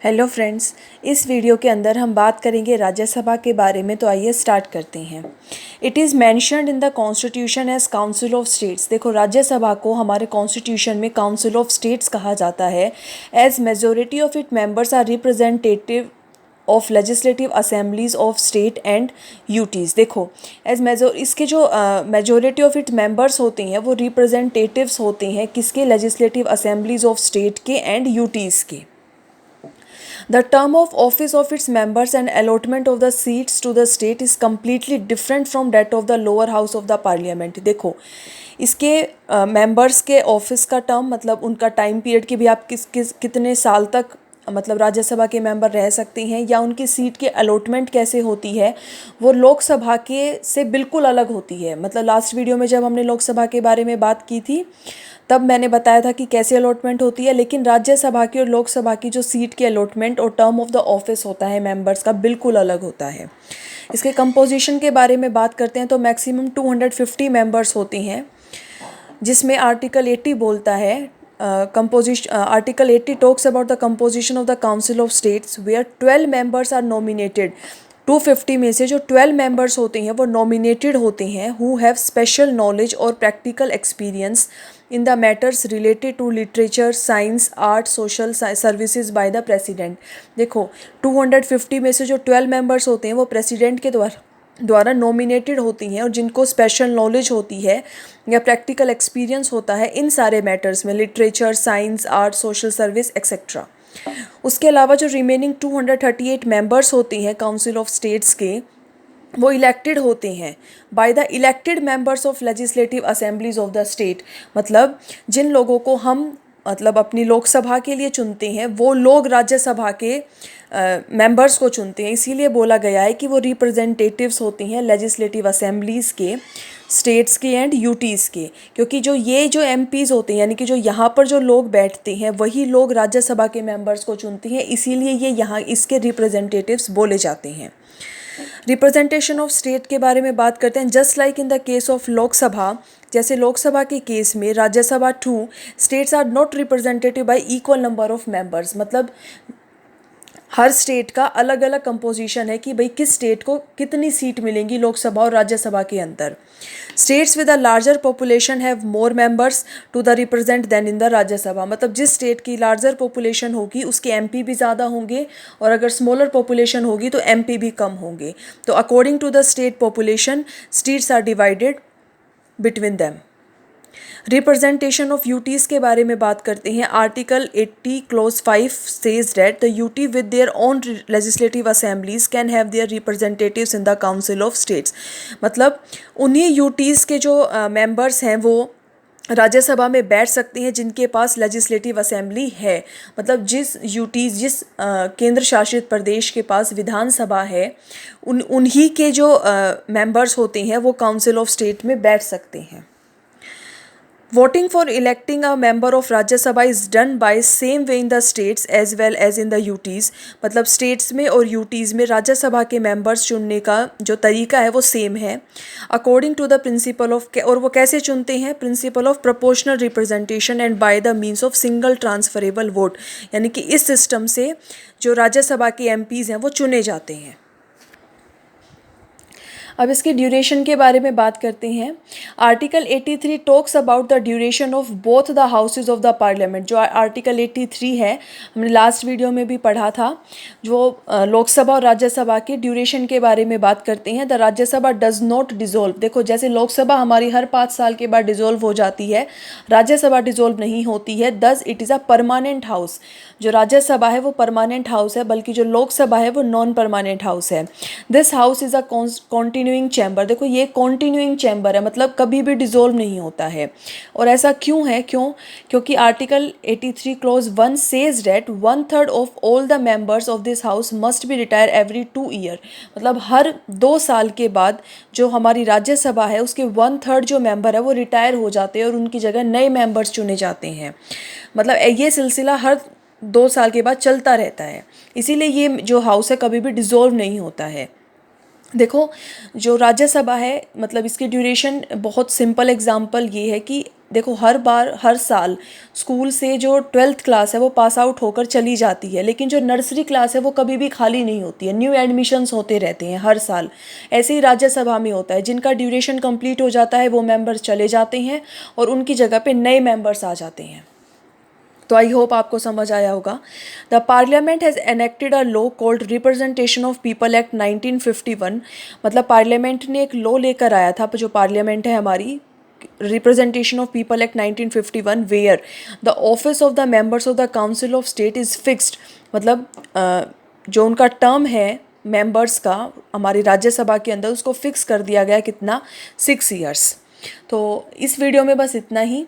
Hello friends, इस video के अंदर हम बात करेंगे राज्यसभा के बारे में। तो आइए स्टार्ट करते हैं। It is mentioned in the constitution as council of states. देखो, राज्यसभा को हमारे कॉन्स्टिट्यूशन में काउंसिल ऑफ स्टेट्स कहा जाता है। As majority of it members are representative of legislative assemblies of state and UTs. देखो, इसके जो मेजोरिटी ऑफ इट मेंबर्स होते हैं वो रिप्रेजेंटेटिव्स होते हैं किसके? लेजिस्लेटिव असेंबलीज ऑफ स्टेट के एंड यूटीज़ के। The term of office of its members and allotment of the seats to the state is completely different from that of the lower house of the parliament। देखो, इसके members के office का term मतलब उनका time period कि भी आप कितने साल तक मतलब राज्यसभा के मेंबर रह सकते हैं, या उनकी सीट की अलॉटमेंट कैसे होती है, वो लोकसभा के से बिल्कुल अलग होती है। मतलब लास्ट वीडियो में जब हमने लोकसभा के बारे में बात की थी तब मैंने बताया था कि कैसे अलॉटमेंट होती है, लेकिन राज्यसभा की और लोकसभा की जो सीट की अलॉटमेंट और टर्म ऑफ द ऑफिस होता है मेंबर्स का बिल्कुल अलग होता है। इसके कंपोजिशन के बारे में बात करते हैं तो मैक्सिमम 250 मेंबर्स होते हैं, जिसमें आर्टिकल 80 बोलता है article 80 talks about the composition of the council of states where 12 members are nominated. 250 में से जो 12 मेंबर्स होते हैं वो नॉमिनेटेड होते हैं हु हैव स्पेशल नॉलेज और practical experience in the matters related to literature, science, art, social services by the president. देखो, 250 में से जो 12 मेंबर्स होते हैं वो प्रेसिडेंट के द्वारा नॉमिनेटेड होती हैं और जिनको स्पेशल नॉलेज होती है या प्रैक्टिकल एक्सपीरियंस होता है इन सारे मैटर्स में, literature, science, art, social service etcetera. उसके अलावा जो रिमेनिंग 238 मेंबर्स होती हैं काउंसिल ऑफ स्टेट्स के, वो इलेक्टेड होते हैं by the elected members of legislative assemblies of the state. मतलब जिन लोगों को हम मतलब अपनी लोकसभा के लिए चुनते हैं वो लोग राज्यसभा के मेंबर्स को चुनते हैं। इसीलिए बोला गया है कि वो रिप्रेजेंटेटिव्स होते हैं लेजिस्लेटिव असेंबलीज के, स्टेट्स के एंड यूटीज़ के, क्योंकि जो एमपीज़ होते हैं यानी कि जो यहाँ पर जो लोग बैठते हैं वही लोग राज्यसभा के मेंबर्स को चुनते हैं, इसीलिए ये यहाँ इसके रिप्रेजेंटेटिव्स बोले जाते हैं। रिप्रेजेंटेशन ऑफ स्टेट के बारे में बात करते हैं। Just like in the case of Lok Sabha, जैसे लोकसभा के केस में Rajya Sabha 2 states are not representative by equal number of members. मतलब हर स्टेट का अलग अलग कंपोजिशन है कि भाई किस स्टेट को कितनी सीट मिलेंगी लोकसभा और राज्यसभा के अंदर। States with a larger population have more members to the represent than in the Rajya Sabha. मतलब जिस स्टेट की लार्जर पॉपुलेशन होगी उसके एमपी भी ज़्यादा होंगे, और अगर स्मॉलर पॉपुलेशन होगी तो एमपी भी कम होंगे। तो according to the state population states are divided between them. Representation of UTs के बारे में बात करते हैं। Article 80 clause 5 says that the UT with their own legislative assemblies can have their representatives in the council of states. मतलब उन्हीं UTs के जो मेंबर्स हैं वो राज्यसभा में बैठ सकते हैं जिनके पास लेजिस्लेटिव असेंबली है। मतलब जिस केंद्र शासित प्रदेश के पास विधानसभा है उन्हीं के जो मेंबर्स होते हैं वो काउंसिल ऑफ स्टेट में बैठ सकते हैं। Voting for electing a member of Rajya Sabha is done by same way in the states as well as in the UTs। मतलब स्टेट्स में और यूटीज़ में राज्यसभा के मेंबर्स चुनने का जो तरीका है वो सेम है। According to the principle of, और वो कैसे चुनते हैं? Principle of proportional representation and by the means of single transferable vote. यानी कि इस सिस्टम से जो राज्यसभा के एमपीज़ हैं वो चुने जाते हैं। अब इसके ड्यूरेशन के बारे में बात करते हैं। Article 83 talks about the duration of both the houses of the parliament. जो आर्टिकल 83 है हमने लास्ट वीडियो में भी पढ़ा था, जो लोकसभा और राज्यसभा के ड्यूरेशन के बारे में बात करते हैं। The Rajya Sabha does not dissolve. देखो, जैसे लोकसभा हमारी हर 5 साल के बाद डिजोल्व हो जाती है, राज्यसभा डिजोल्व नहीं होती है। Thus it is a permanent house. जो राज्यसभा है वो परमानेंट हाउस है, बल्कि जो लोकसभा है वो नॉन परमानेंट हाउस है। This house is a continuing chamber. देखो, ये कॉन्टिन्यूइंग चैम्बर है, मतलब कभी भी डिजोल्व नहीं होता है। और ऐसा क्यों है? क्योंकि article 83 clause 1 says that 1/3 of all the members of this house must be retire every 2 year. मतलब हर 2 साल के बाद जो हमारी राज्यसभा है उसके 1/3 जो मेंबर है वो रिटायर हो जाते हैं और उनकी जगह नए मेंबर्स चुने जाते हैं। मतलब ये सिलसिला हर 2 साल के बाद चलता रहता है, इसीलिए ये जो हाउस है कभी भी डिसॉल्व नहीं होता है। देखो, जो राज्यसभा है मतलब इसकी ड्यूरेशन बहुत सिंपल एग्जांपल ये है कि देखो हर साल स्कूल से जो 12th क्लास है वो पास आउट होकर चली जाती है, लेकिन जो नर्सरी क्लास है वो कभी भी खाली नहीं होती है, न्यू एडमिशन्स होते रहते हैं हर साल। ऐसे ही राज्यसभा में होता है, जिनका ड्यूरेशन कंप्लीट हो जाता है वो मेंबर्स चले जाते हैं और उनकी जगह पे नए मेंबर्स आ जाते हैं। तो आई होप आपको समझ आया होगा। The parliament has enacted a law called representation of people act 1951। मतलब पार्लियामेंट ने एक लॉ लेकर आया था, जो पार्लियामेंट है हमारी, representation of people act 1951, where the office of the members of the council of state is fixed. मतलब जो उनका टर्म है मेंबर्स का हमारी राज्यसभा के अंदर, उसको फिक्स कर दिया गया, कितना, 6 ईयर्स। तो इस वीडियो में बस इतना ही।